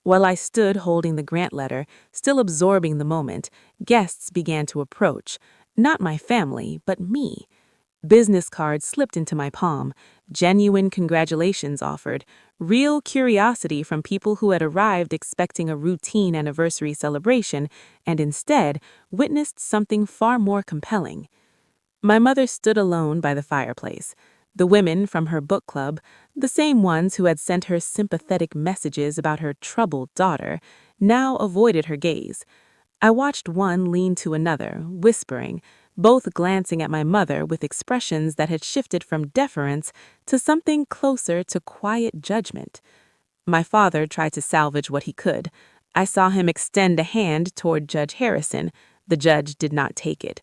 While I stood holding the grant letter, still absorbing the moment, guests began to approach. Not my family, but me. Business cards slipped into my palm, genuine congratulations offered, real curiosity from people who had arrived expecting a routine anniversary celebration and instead witnessed something far more compelling. My mother stood alone by the fireplace. The women from her book club, the same ones who had sent her sympathetic messages about her troubled daughter, now avoided her gaze. I watched one lean to another, whispering, both glancing at my mother with expressions that had shifted from deference to something closer to quiet judgment. My father tried to salvage what he could. I saw him extend a hand toward Judge Harrison. The judge did not take it.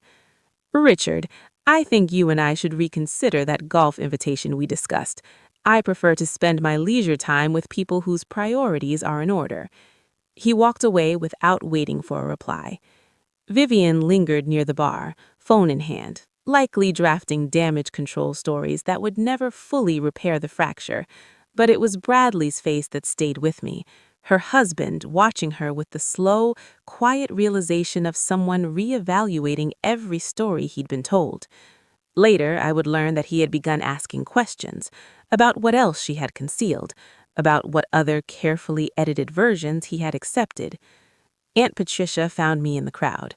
"Richard, I think you and I should reconsider that golf invitation we discussed. I prefer to spend my leisure time with people whose priorities are in order." He walked away without waiting for a reply. Vivian lingered near the bar, phone in hand, likely drafting damage control stories that would never fully repair the fracture. But it was Bradley's face that stayed with me, her husband watching her with the slow, quiet realization of someone reevaluating every story he'd been told. Later, I would learn that he had begun asking questions about what else she had concealed, about what other carefully edited versions he had accepted. Aunt Patricia found me in the crowd.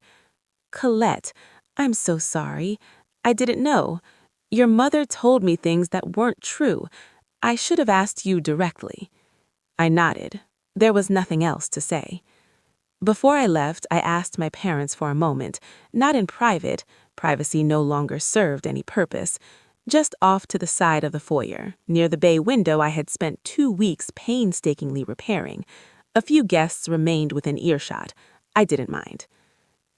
"Colette, I'm so sorry. I didn't know. Your mother told me things that weren't true. I should have asked you directly." I nodded. There was nothing else to say. Before I left, I asked my parents for a moment, not in private, privacy no longer served any purpose, just off to the side of the foyer, near the bay window I had spent 2 weeks painstakingly repairing. A few guests remained within earshot. I didn't mind.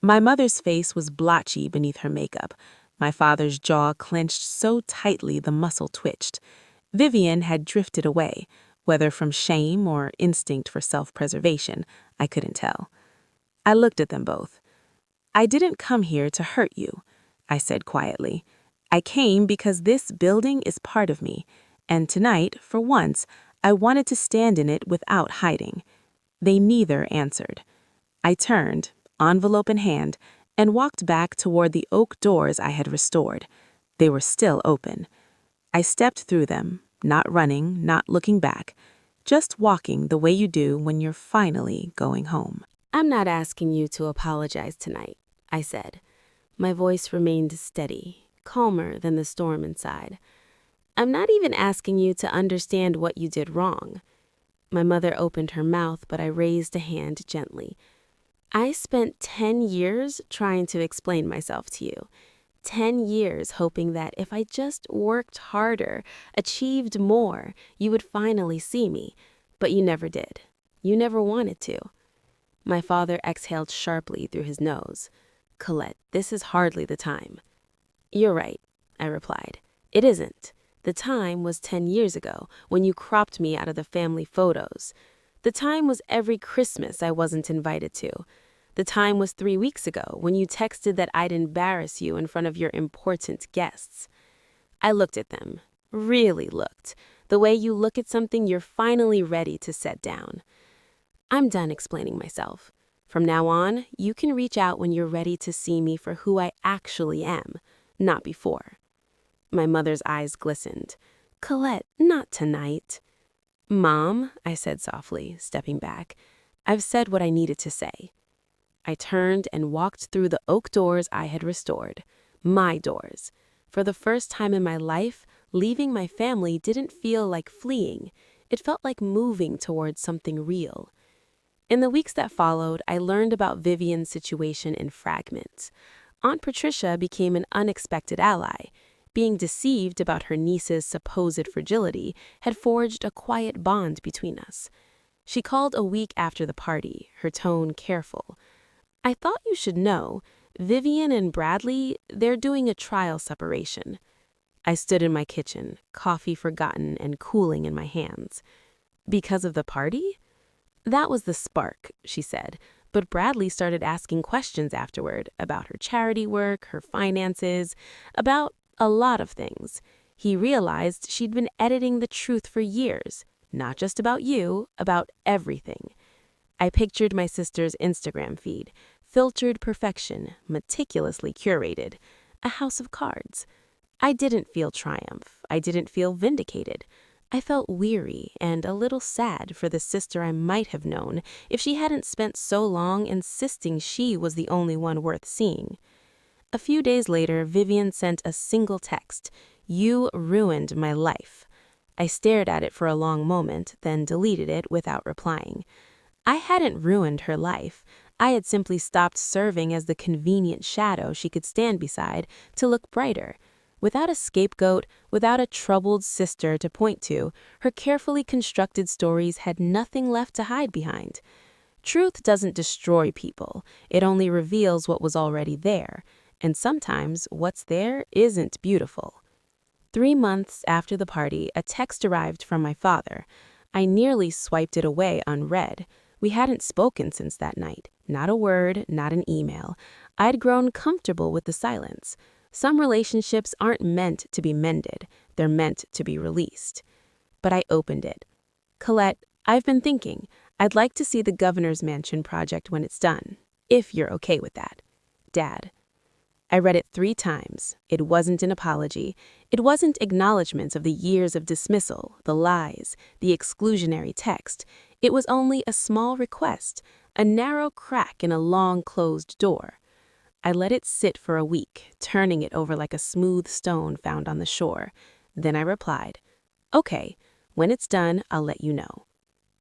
My mother's face was blotchy beneath her makeup. My father's jaw clenched so tightly the muscle twitched. Vivian had drifted away, whether from shame or instinct for self-preservation, I couldn't tell. I looked at them both. "I didn't come here to hurt you," I said quietly. "I came because this building is part of me, and tonight, for once, I wanted to stand in it without hiding." They neither answered. I turned, envelope in hand, and walked back toward the oak doors I had restored. They were still open. I stepped through them, not running, not looking back, just walking the way you do when you're finally going home. "I'm not asking you to apologize tonight," I said. My voice remained steady, calmer than the storm inside. "I'm not even asking you to understand what you did wrong." My mother opened her mouth, but I raised a hand gently. "I spent 10 years trying to explain myself to you. 10 years hoping that if I just worked harder, achieved more, you would finally see me. But you never did. You never wanted to." My father exhaled sharply through his nose. "Colette, this is hardly the time." "You're right," I replied. "It isn't. The time was 10 years ago, when you cropped me out of the family photos. The time was every Christmas I wasn't invited to. The time was 3 weeks ago, when you texted that I'd embarrass you in front of your important guests." I looked at them, really looked, the way you look at something you're finally ready to set down. "I'm done explaining myself. From now on, you can reach out when you're ready to see me for who I actually am, not before." My mother's eyes glistened. "Colette, not tonight." "Mom," I said softly, stepping back, "I've said what I needed to say." I turned and walked through the oak doors I had restored. My doors. For the first time in my life, leaving my family didn't feel like fleeing. It felt like moving towards something real. In the weeks that followed, I learned about Vivian's situation in fragments. Aunt Patricia became an unexpected ally. Being deceived about her niece's supposed fragility had forged a quiet bond between us. She called a week after the party, her tone careful. "I thought you should know, Vivian and Bradley, they're doing a trial separation." I stood in my kitchen, coffee forgotten and cooling in my hands. "Because of the party?" "That was the spark," she said, but Bradley started asking questions afterward about her charity work, her finances, about a lot of things. He realized she'd been editing the truth for years, not just about you, about everything. I pictured my sister's Instagram feed, filtered perfection, meticulously curated, a house of cards. I didn't feel triumph. I didn't feel vindicated. I felt weary and a little sad for the sister I might have known if she hadn't spent so long insisting she was the only one worth seeing. A few days later, Vivian sent a single text, "You ruined my life." I stared at it for a long moment, then deleted it without replying. I hadn't ruined her life. I had simply stopped serving as the convenient shadow she could stand beside to look brighter. Without a scapegoat, without a troubled sister to point to, her carefully constructed stories had nothing left to hide behind. Truth doesn't destroy people, it only reveals what was already there, and sometimes what's there isn't beautiful. 3 months after the party, a text arrived from my father. I nearly swiped it away unread. We hadn't spoken since that night. Not a word, not an email. I'd grown comfortable with the silence. Some relationships aren't meant to be mended. They're meant to be released. But I opened it. Colette, I've been thinking. I'd like to see the governor's mansion project when it's done, if you're okay with that. Dad. I read it 3 times. It wasn't an apology. It wasn't acknowledgments of the years of dismissal, the lies, the exclusionary text. It was only a small request, a narrow crack in a long closed door. I let it sit for a week, turning it over like a smooth stone found on the shore. Then I replied, "Okay, when it's done, I'll let you know."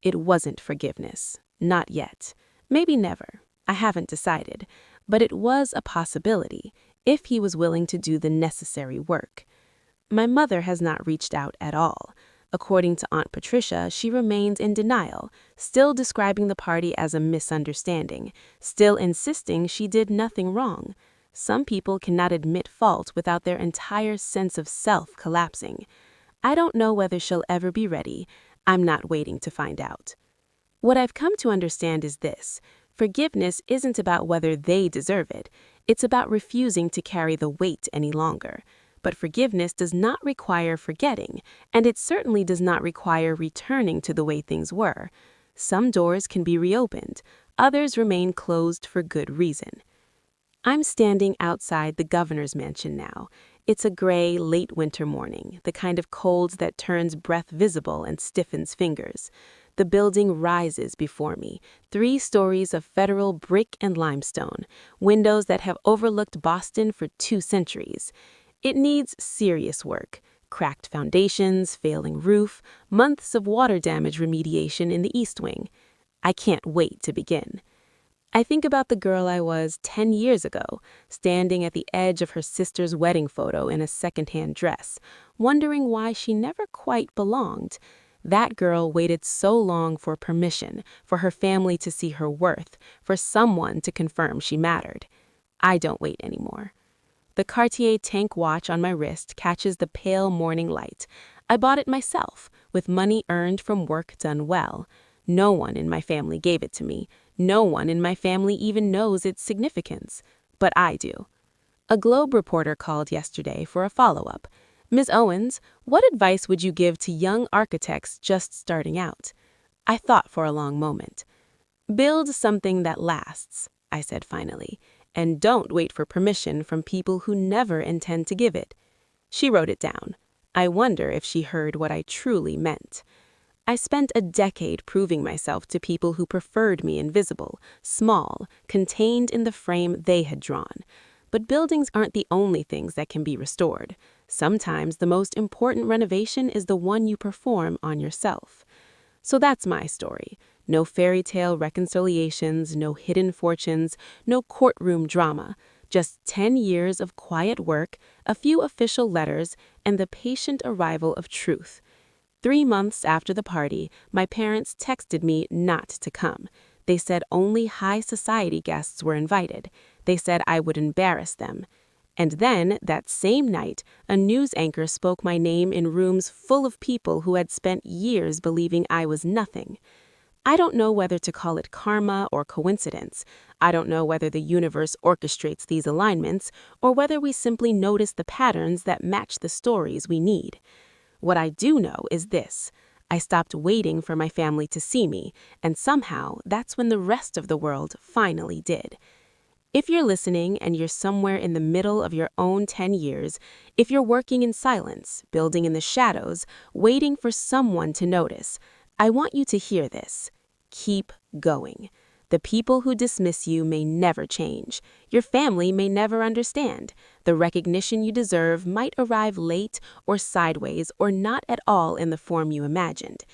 It wasn't forgiveness. Not yet. Maybe never. I haven't decided. But it was a possibility, if he was willing to do the necessary work. My mother has not reached out at all. According to Aunt Patricia, she remains in denial, still describing the party as a misunderstanding, still insisting she did nothing wrong. Some people cannot admit fault without their entire sense of self collapsing. I don't know whether she'll ever be ready. I'm not waiting to find out. What I've come to understand is this. Forgiveness isn't about whether they deserve it. It's about refusing to carry the weight any longer. But forgiveness does not require forgetting, and it certainly does not require returning to the way things were. Some doors can be reopened, others remain closed for good reason. I'm standing outside the governor's mansion now. It's a gray, late winter morning, the kind of cold that turns breath visible and stiffens fingers. The building rises before me, 3 stories of federal brick and limestone, windows that have overlooked Boston for 2 centuries. It needs serious work, cracked foundations, failing roof, months of water damage remediation in the East Wing. I can't wait to begin. I think about the girl I was 10 years ago, standing at the edge of her sister's wedding photo in a secondhand dress, wondering why she never quite belonged. That girl waited so long for permission, for her family to see her worth, for someone to confirm she mattered. I don't wait anymore. The Cartier tank watch on my wrist catches the pale morning light. I bought it myself, with money earned from work done well. No one in my family gave it to me. No one in my family even knows its significance. But I do. A Globe reporter called yesterday for a follow-up. "Ms. Owens, what advice would you give to young architects just starting out?" I thought for a long moment. "Build something that lasts," I said finally, "and don't wait for permission from people who never intend to give it." She wrote it down. I wonder if she heard what I truly meant. I spent a decade proving myself to people who preferred me invisible, small, contained in the frame they had drawn. But buildings aren't the only things that can be restored. Sometimes the most important renovation is the one you perform on yourself. So that's my story. No fairy tale reconciliations, no hidden fortunes, no courtroom drama. Just 10 years of quiet work, a few official letters, and the patient arrival of truth. 3 months after the party, my parents texted me not to come. They said only high society guests were invited. They said I would embarrass them. And then, that same night, a news anchor spoke my name in rooms full of people who had spent years believing I was nothing. I don't know whether to call it karma or coincidence. I don't know whether the universe orchestrates these alignments, or whether we simply notice the patterns that match the stories we need. What I do know is this. I stopped waiting for my family to see me, and somehow that's when the rest of the world finally did. If you're listening and you're somewhere in the middle of your own 10 years, if you're working in silence, building in the shadows, waiting for someone to notice, I want you to hear this. Keep going. The people who dismiss you may never change. Your family may never understand. The recognition you deserve might arrive late or sideways or not at all in the form you imagined.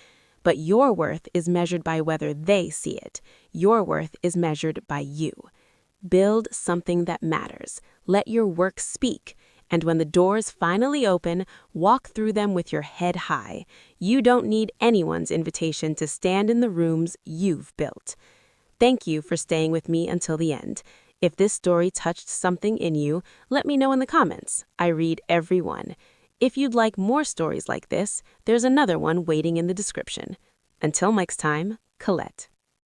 But your worth is measured by whether they see it. Your worth is measured by you. Build something that matters. Let your work speak. And when the doors finally open, walk through them with your head high. You don't need anyone's invitation to stand in the rooms you've built. Thank you for staying with me until the end. If this story touched something in you, let me know in the comments. I read every one. If you'd like more stories like this, there's another one waiting in the description. Until next time, Colette.